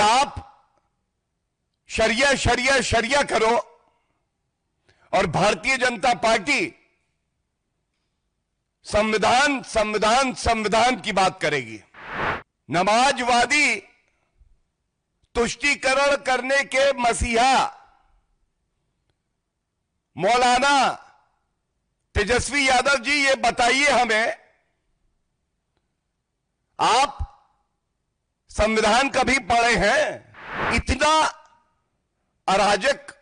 आप शरिया शरिया शरिया करो और भारतीय जनता पार्टी संविधान संविधान संविधान की बात करेगी। नमाजवादी तुष्टीकरण करने के मसीहा मौलाना तेजस्वी यादव जी, ये बताइए हमें, आप संविधान कभी पढ़े हैं? इतना अराजक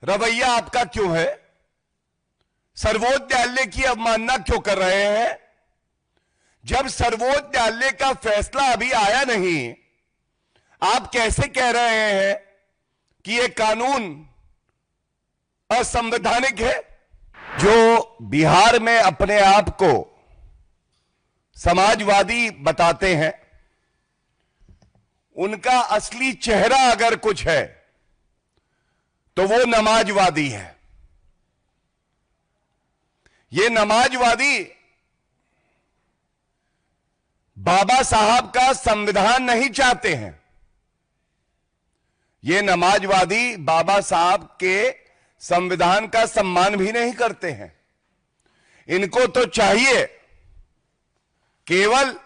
रवैया आपका क्यों है? सर्वोच्च न्यायालय की अवमानना क्यों कर रहे हैं? जब सर्वोच्च न्यायालय का फैसला अभी आया नहीं, आप कैसे कह रहे हैं कि यह कानून असंवैधानिक है? जो बिहार में अपने आप को समाजवादी बताते हैं, उनका असली चेहरा अगर कुछ है तो वो नमाजवादी है। ये नमाजवादी बाबा साहब का संविधान नहीं चाहते हैं। ये नमाजवादी बाबा साहब के संविधान का सम्मान भी नहीं करते हैं। इनको तो चाहिए केवल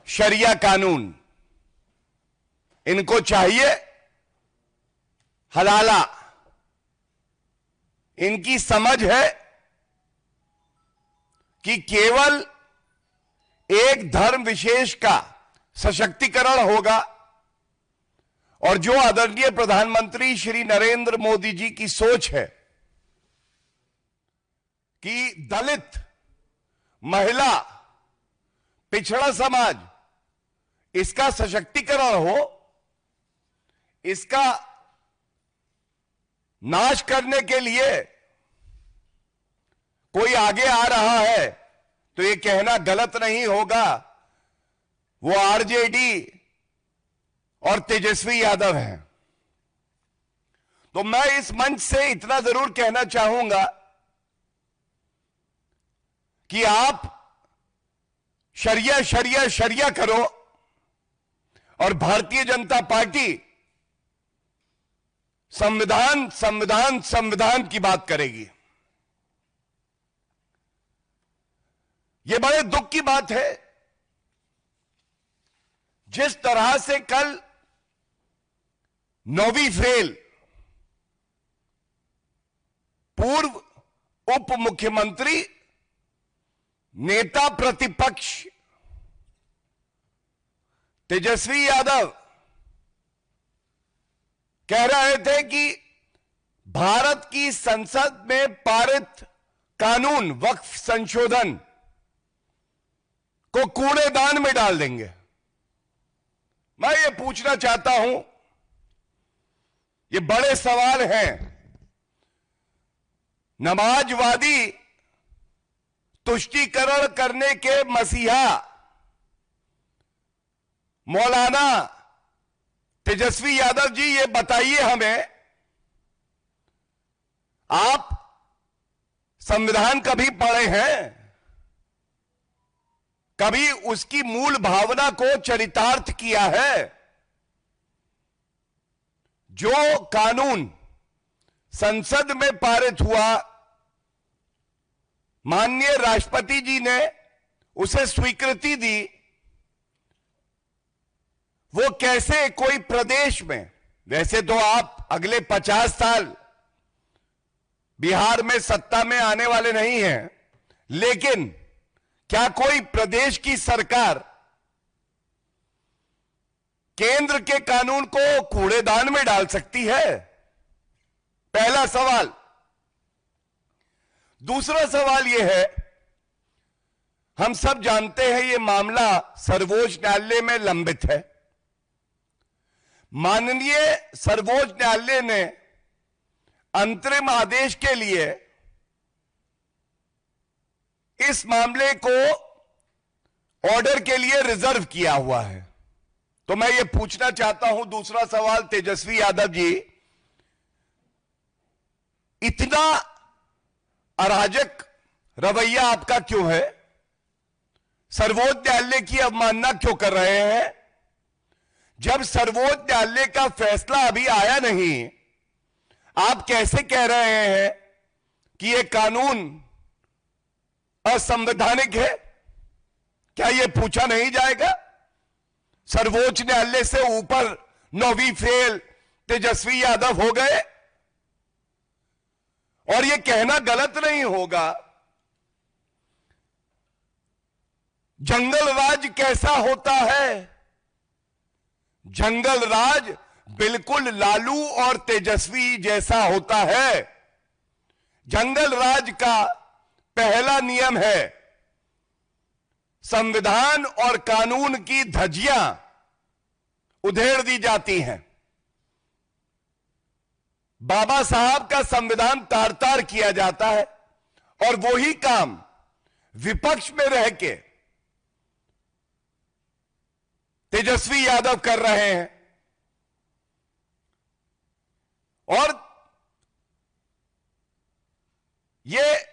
शरिया कानून, इनको चाहिए हलाला। इनकी समझ है कि केवल एक धर्म विशेष का सशक्तिकरण होगा, और जो आदरणीय प्रधानमंत्री श्री नरेंद्र मोदी जी की सोच है कि दलित, महिला, पिछड़ा समाज, इसका सशक्तिकरण हो, इसका नाश करने के लिए कोई आगे आ रहा है तो यह कहना गलत नहीं होगा वो आरजेडी और तेजस्वी यादव हैं। तो मैं इस मंच से इतना जरूर कहना चाहूंगा कि आप शरिया शरिया शरिया करो और भारतीय जनता पार्टी संविधान संविधान संविधान की बात करेगी। यह बड़े दुख की बात है, जिस तरह से कल 9वीं फेल पूर्व उप मुख्यमंत्री, नेता प्रतिपक्ष तेजस्वी यादव कह रहे थे कि भारत की संसद में पारित कानून वक्फ संशोधन को कूड़ेदान में डाल देंगे। मैं ये पूछना चाहता हूं, ये बड़े सवाल हैं। नमाजवादी तुष्टीकरण करने के मसीहा मौलाना तेजस्वी यादव जी, ये बताइए हमें, आप संविधान कभी पढ़े हैं? कभी उसकी मूल भावना को चरितार्थ किया है? जो कानून संसद में पारित हुआ, माननीय राष्ट्रपति जी ने उसे स्वीकृति दी, वो कैसे कोई प्रदेश में, वैसे तो आप अगले 50 साल बिहार में सत्ता में आने वाले नहीं हैं, लेकिन क्या कोई प्रदेश की सरकार केंद्र के कानून को कूड़ेदान में डाल सकती है? पहला सवाल। दूसरा सवाल यह है, हम सब जानते हैं यह मामला सर्वोच्च न्यायालय में लंबित है। माननीय सर्वोच्च न्यायालय ने अंतरिम आदेश के लिए इस मामले को ऑर्डर के लिए रिजर्व किया हुआ है। तो मैं ये पूछना चाहता हूं, दूसरा सवाल, तेजस्वी यादव जी, इतना अराजक रवैया आपका क्यों है? सर्वोच्च न्यायालय की अवमानना क्यों कर रहे हैं? जब सर्वोच्च न्यायालय का फैसला अभी आया नहीं, आप कैसे कह रहे हैं कि यह कानून असंवैधानिक है? क्या यह पूछा नहीं जाएगा? सर्वोच्च न्यायालय से ऊपर 9वीं फेल तेजस्वी यादव हो गए, और यह कहना गलत नहीं होगा। जंगल राज कैसा होता है? जंगल राज बिल्कुल लालू और तेजस्वी जैसा होता है। जंगल राज का पहला नियम है, संविधान और कानून की धज्जियां उधेड़ दी जाती हैं। बाबा साहब का संविधान तार तार किया जाता है, और वही काम विपक्ष में रह के तेजस्वी यादव कर रहे हैं। और यह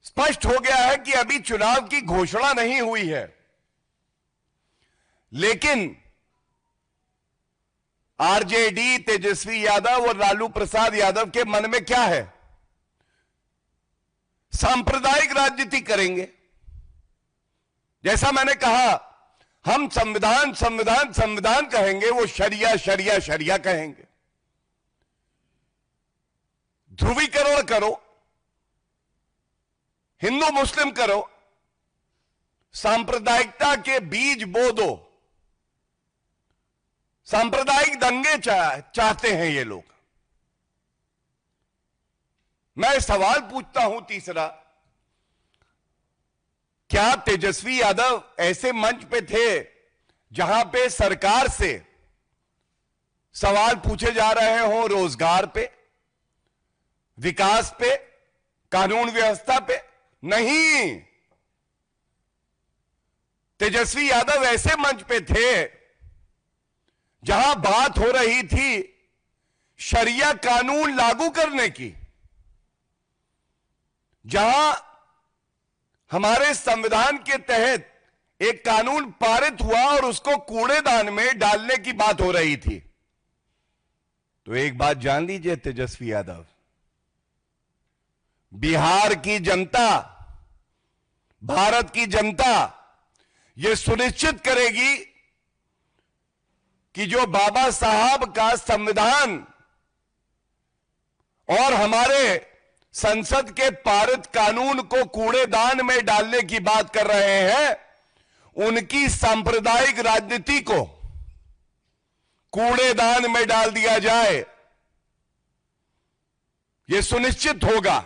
स्पष्ट हो गया है कि अभी चुनाव की घोषणा नहीं हुई है, लेकिन आरजेडी, तेजस्वी यादव और लालू प्रसाद यादव के मन में क्या है? सांप्रदायिक राजनीति करेंगे। जैसा मैंने कहा, हम संविधान संविधान संविधान कहेंगे, वो शरिया शरिया शरिया कहेंगे। ध्रुवीकरण करो, हिंदू मुस्लिम करो, सांप्रदायिकता के बीज बो दो। सांप्रदायिक दंगे चाहते हैं ये लोग। मैं सवाल पूछता हूं तीसरा, क्या तेजस्वी यादव ऐसे मंच पे थे जहां पे सरकार से सवाल पूछे जा रहे हो रोजगार पे, विकास पे, कानून व्यवस्था पे? नहीं, तेजस्वी यादव ऐसे मंच पे थे जहां बात हो रही थी शरिया कानून लागू करने की, जहां हमारे संविधान के तहत एक कानून पारित हुआ और उसको कूड़ेदान में डालने की बात हो रही थी। तो एक बात जान लीजिए तेजस्वी यादव, बिहार की जनता, भारत की जनता यह सुनिश्चित करेगी कि जो बाबा साहब का संविधान और हमारे संसद के पारित कानून को कूड़ेदान में डालने की बात कर रहे हैं, उनकी सांप्रदायिक राजनीति को कूड़ेदान में डाल दिया जाए, यह सुनिश्चित होगा।